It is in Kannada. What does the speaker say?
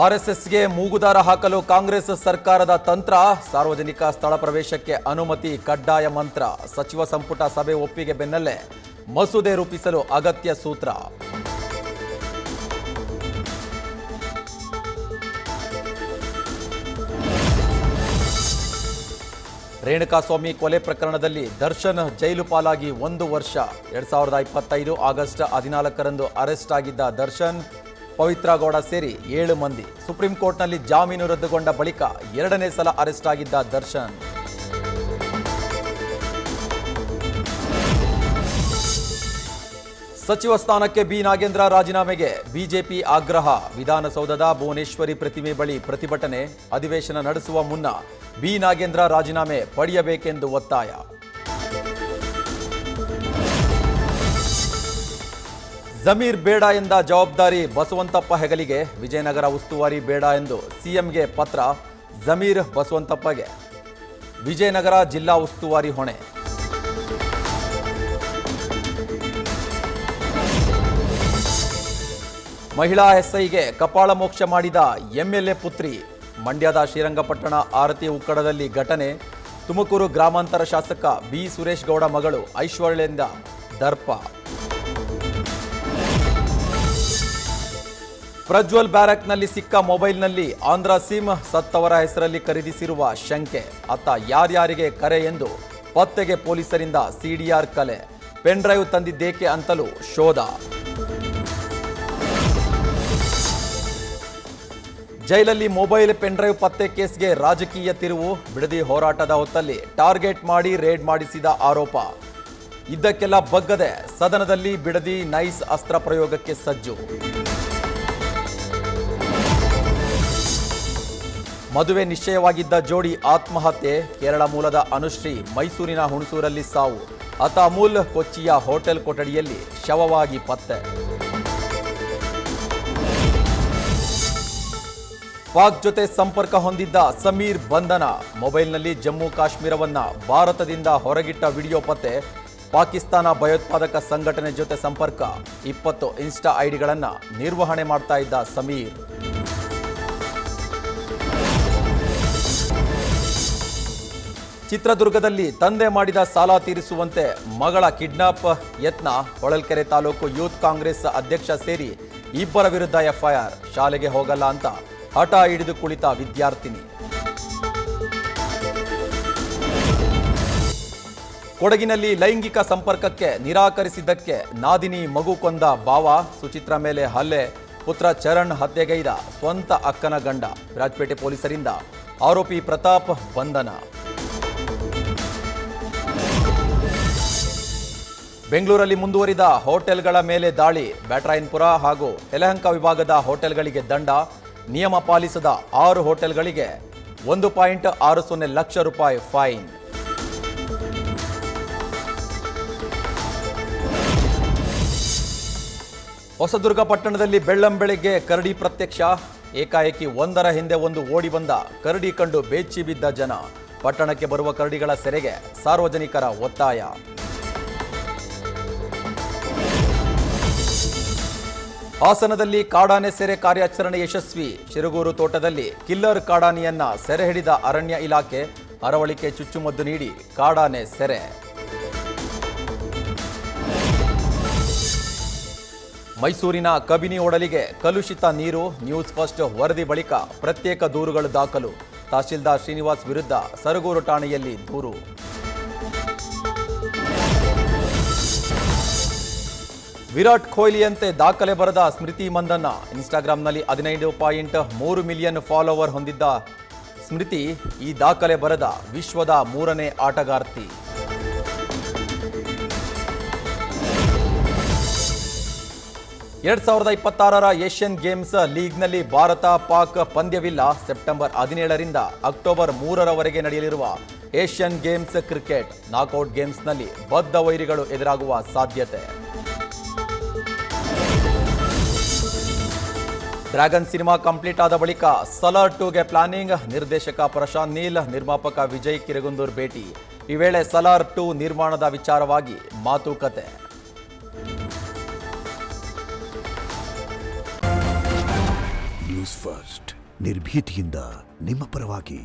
ಆರ್ಎಸ್ಎಸ್ಗೆ ಮೂಗುದಾರ ಹಾಕಲು ಕಾಂಗ್ರೆಸ್ ಸರ್ಕಾರದ ತಂತ್ರ. ಸಾರ್ವಜನಿಕ ಸ್ಥಳ ಪ್ರವೇಶಕ್ಕೆ ಅನುಮತಿ ಕಡ್ಡಾಯ ಮಂತ್ರ. ಸಚಿವ ಸಂಪುಟ ಸಭೆ ಒಪ್ಪಿಗೆ ಬೆನ್ನಲ್ಲೇ ಮಸೂದೆ ರೂಪಿಸಲು ಅಗತ್ಯ ಸೂತ್ರ. ರೇಣುಕಾಸ್ವಾಮಿ ಕೊಲೆ ಪ್ರಕರಣದಲ್ಲಿ ದರ್ಶನ್ ಜೈಲು ಪಾಲಾಗಿ 1 ವರ್ಷ. 2025 ಆಗಸ್ಟ್ 14ರಂದು ಅರೆಸ್ಟ್ ಆಗಿದ್ದ ದರ್ಶನ್, ಪವಿತ್ರ ಗೌಡ ಸೇರಿ 7 ಮಂದಿ. ಸುಪ್ರೀಂ ಕೋರ್ಟ್ನಲ್ಲಿ ಜಾಮೀನು ರದ್ದುಗೊಂಡ ಬಳಿಕ 2ನೇ ಸಲ ಅರೆಸ್ಟ್ ಆಗಿದ್ದ ದರ್ಶನ್. ಸಚಿವ ಸ್ಥಾನಕ್ಕೆ ಬಿ ನಾಗೇಂದ್ರ ರಾಜೀನಾಮೆಗೆ ಬಿಜೆಪಿ ಆಗ್ರಹ. ವಿಧಾನಸೌಧದ ಭುವನೇಶ್ವರಿ ಪ್ರತಿಮೆ ಬಳಿ ಪ್ರತಿಭಟನೆ. ಅಧಿವೇಶನ ನಡೆಸುವ ಮುನ್ನ ಬಿ ನಾಗೇಂದ್ರ ರಾಜೀನಾಮೆ ಪಡೆಯಬೇಕೆಂದು ಒತ್ತಾಯ. ಜಮೀರ್ ಬೇಡ ಎಂದ ಜವಾಬ್ದಾರಿ ಬಸವಂತಪ್ಪ ಹೆಗಲಿಗೆ. ವಿಜಯನಗರ ಉಸ್ತುವಾರಿ ಬೇಡ ಎಂದು ಸಿಎಂಗೆ ಪತ್ರ. ಜಮೀರ್ ಬಸವಂತಪ್ಪಗೆ ವಿಜಯನಗರ ಜಿಲ್ಲಾ ಉಸ್ತುವಾರಿ ಹೊಣೆ. ಮಹಿಳಾ ಎಸ್ಐಗೆ ಕಪಾಳ ಮೋಕ್ಷ ಮಾಡಿದ ಎಂಎಲ್ಎ ಪುತ್ರಿ. ಮಂಡ್ಯದ ಶ್ರೀರಂಗಪಟ್ಟಣ ಆರತಿ ಉಕ್ಕಡದಲ್ಲಿ ಘಟನೆ. ತುಮಕೂರು ಗ್ರಾಮಾಂತರ ಶಾಸಕ ಬಿ ಸುರೇಶ್ ಗೌಡ ಮಗಳು ಐಶ್ವರ್ಯದಿಂದ ದರ್ಪ. ಪ್ರಜ್ವಲ್ ಬ್ಯಾರಕ್ನಲ್ಲಿ ಸಿಕ್ಕ ಮೊಬೈಲ್ನಲ್ಲಿ ಆಂಧ್ರ ಸಿಮ್. ಸತ್ತವರ ಹೆಸರಲ್ಲಿ ಖರೀದಿಸಿರುವ ಶಂಕೆ. ಅತ್ತ ಯಾರ್ಯಾರಿಗೆ ಕರೆ ಎಂದು ಪತ್ತೆಗೆ ಪೊಲೀಸರಿಂದ ಸಿಡಿಆರ್ ಕಲೆ. ಪೆನ್ ಡ್ರೈವ್ ತಂದಿದ್ದೇಕೆ ಅಂತಲೂ ಶೋಧ. ಜೈಲಲ್ಲಿ ಮೊಬೈಲ್ ಪೆನ್ ಡ್ರೈವ್ ಪತ್ತೆ ಕೇಸ್ಗೆ ರಾಜಕೀಯ ತಿರುವು. ಬಿಡದಿ ಹೋರಾಟದ ಹೊತ್ತಲ್ಲಿ ಟಾರ್ಗೆಟ್ ಮಾಡಿ ರೇಡ್ ಮಾಡಿಸಿದ ಆರೋಪ. ಇದ್ದಕ್ಕೆಲ್ಲ ಬಗ್ಗದೆ ಸದನದಲ್ಲಿ ಬಿಡದಿ ನೈಸ್ ಅಸ್ತ್ರ ಪ್ರಯೋಗಕ್ಕೆ ಸಜ್ಜು. ಮದುವೆ ನಿಶ್ಚಯವಾಗಿದ್ದ ಜೋಡಿ ಆತ್ಮಹತ್ಯೆ. ಕೇರಳ ಮೂಲದ ಅನುಶ್ರೀ ಮೈಸೂರಿನ ಹುಣಸೂರಲ್ಲಿ ಸಾವು. ಅತ ಅಮೂಲ್ ಕೊಚ್ಚಿಯ ಹೋಟೆಲ್ ಕೊಠಡಿಯಲ್ಲಿ ಶವವಾಗಿ ಪತ್ತೆ. ಪಾಕ್ ಜೊತೆ ಸಂಪರ್ಕ ಹೊಂದಿದ್ದ ಸಮೀರ್ ಬಂಧನ. ಮೊಬೈಲ್ನಲ್ಲಿ ಜಮ್ಮು ಕಾಶ್ಮೀರವನ್ನ ಭಾರತದಿಂದ ಹೊರಗಿಟ್ಟ ವಿಡಿಯೋ ಪತ್ತೆ. ಪಾಕಿಸ್ತಾನ ಭಯೋತ್ಪಾದಕ ಸಂಘಟನೆ ಜೊತೆ ಸಂಪರ್ಕ. 20 ಇನ್ಸ್ಟಾ ಐಡಿಗಳನ್ನು ನಿರ್ವಹಣೆ ಮಾಡ್ತಾ ಇದ್ದ ಸಮೀರ್. ಚಿತ್ರದುರ್ಗದಲ್ಲಿ ತಂದೆ ಮಾಡಿದ ಸಾಲ ತೀರಿಸುವಂತೆ ಮಗಳ ಕಿಡ್ನಾಪ್ ಯತ್ನ. ಹೊಳಲ್ಕೆರೆ ತಾಲೂಕು ಯೂತ್ ಕಾಂಗ್ರೆಸ್ ಅಧ್ಯಕ್ಷ ಸೇರಿ 2 ವಿರುದ್ಧ ಎಫ್ಐಆರ್. ಶಾಲೆಗೆ ಹೋಗಲ್ಲ ಅಂತ ಹಠ ಹಿಡಿದು ಕುಳಿತ ವಿದ್ಯಾರ್ಥಿನಿ. ಕೊಡಗಿನಲ್ಲಿ ಲೈಂಗಿಕ ಸಂಪರ್ಕಕ್ಕೆ ನಿರಾಕರಿಸಿದ್ದಕ್ಕೆ ನಾದಿನಿ ಮಗು ಕೊಂದ ಭಾವ. ಸುಚಿತ್ರ ಮೇಲೆ ಹಲ್ಲೆ. ಪುತ್ರ ಚರಣ್ ಹತ್ಯೆಗೈದ ಸ್ವಂತ ಅಕ್ಕನ ಗಂಡ. ವಿರಾಜಪೇಟೆ ಪೊಲೀಸರಿಂದ ಆರೋಪಿ ಪ್ರತಾಪ್ ಬಂಧನ. ಬೆಂಗಳೂರಲ್ಲಿ ಮುಂದುವರಿದ ಹೋಟೆಲ್ಗಳ ಮೇಲೆ ದಾಳಿ. ಬ್ಯಾಟರಾಯನ್ಪುರ ಹಾಗೂ ಯಲಹಂಕ ವಿಭಾಗದ ಹೋಟೆಲ್ಗಳಿಗೆ ದಂಡ. ನಿಯಮ ಪಾಲಿಸದ 6 ಹೋಟೆಲ್ಗಳಿಗೆ 1.60 ಲಕ್ಷ ರೂಪಾಯಿ ಫೈನ್. ಹೊಸದುರ್ಗ ಪಟ್ಟಣದಲ್ಲಿ ಬೆಳ್ಳಂಬೆಳಗ್ಗೆ ಕರಡಿ ಪ್ರತ್ಯಕ್ಷ. ಏಕಾಏಕಿ ಒಂದರ ಹಿಂದೆ ಒಂದು ಓಡಿ ಬಂದ ಕರಡಿ ಕಂಡು ಬೆಚ್ಚಿ ಬಿದ್ದ ಜನ. ಪಟ್ಟಣಕ್ಕೆ ಬರುವ ಕರಡಿಗಳ ಸೆರೆಗೆ ಸಾರ್ವಜನಿಕರ ಒತ್ತಾಯ. ಹಾಸನದಲ್ಲಿ ಕಾಡಾನೆ ಸೆರೆ ಕಾರ್ಯಾಚರಣೆ ಯಶಸ್ವಿ. ಶಿರಗೂರು ತೋಟದಲ್ಲಿ ಕಿಲ್ಲರ್ ಕಾಡಾನೆಯನ್ನ ಸೆರೆ ಹಿಡಿದ ಅರಣ್ಯ ಇಲಾಖೆ. ಅರವಳಿಕೆ ಚುಚ್ಚುಮದ್ದು ನೀಡಿ ಕಾಡಾನೆ ಸೆರೆ. ಮೈಸೂರಿನ ಕಬಿನಿ ಒಡಲಿಗೆ ಕಲುಷಿತ ನೀರು. ನ್ಯೂಸ್ ಫಸ್ಟ್ ವರದಿ ಬಳಿಕ ಪ್ರತ್ಯೇಕ ದೂರುಗಳು ದಾಖಲು. ತಹಶೀಲ್ದಾರ್ ಶ್ರೀನಿವಾಸ್ ವಿರುದ್ಧ ಸರಗೂರು ಠಾಣೆಯಲ್ಲಿ ದೂರು. ವಿರಾಟ್ ಕೊಹ್ಲಿಯಂತೆ ದಾಖಲೆ ಬರೆದ ಸ್ಮೃತಿ ಮಂದಣ್ಣ. ಇನ್ಸ್ಟಾಗ್ರಾಂನಲ್ಲಿ 15.3 ಮಿಲಿಯನ್ ಫಾಲೋವರ್ ಹೊಂದಿದ್ದ ಸ್ಮೃತಿ ಈ ದಾಖಲೆ ಬರೆದ ವಿಶ್ವದ 3ನೇ ಆಟಗಾರ್ತಿ. (2026) ಏಷ್ಯನ್ ಗೇಮ್ಸ್ ಲೀಗ್ನಲ್ಲಿ ಭಾರತ ಪಾಕ್ ಪಂದ್ಯವಿಲ್ಲ. ಸೆಪ್ಟೆಂಬರ್ 17ರಿಂದ ಅಕ್ಟೋಬರ್ 3ರವರೆಗೆ ನಡೆಯಲಿರುವ ಏಷ್ಯನ್ ಗೇಮ್ಸ್ ಕ್ರಿಕೆಟ್ ನಾಕೌಟ್ ಗೇಮ್ಸ್ನಲ್ಲಿ ಬದ್ಧ ವೈರಿಗಳು ಎದುರಾಗುವ ಸಾಧ್ಯತೆ. ಡ್ರ್ಯಾಗನ್ ಸಿನಿಮಾ ಕಂಪ್ಲೀಟ್ ಆದ ಬಳಿಕ ಸಲಾರ್ 2ಗೆ ಪ್ಲಾನಿಂಗ್. ನಿರ್ದೇಶಕ ಪ್ರಶಾಂತ್ ನೀಲ್, ನಿರ್ಮಾಪಕ ವಿಜಯ್ ಕಿರಗುಂದೂರ್ ಭೇಟಿ. ಈ ವೇಳೆ ಸಲಾರ್ 2 ನಿರ್ಮಾಣದ ವಿಚಾರವಾಗಿ ಮಾತುಕತೆ. ನ್ಯೂಸ್ ಫಸ್ಟ್ ನಿರ್ಭೀತಿಯಿಂದ ನಿಮ್ಮ ಪರವಾಗಿ.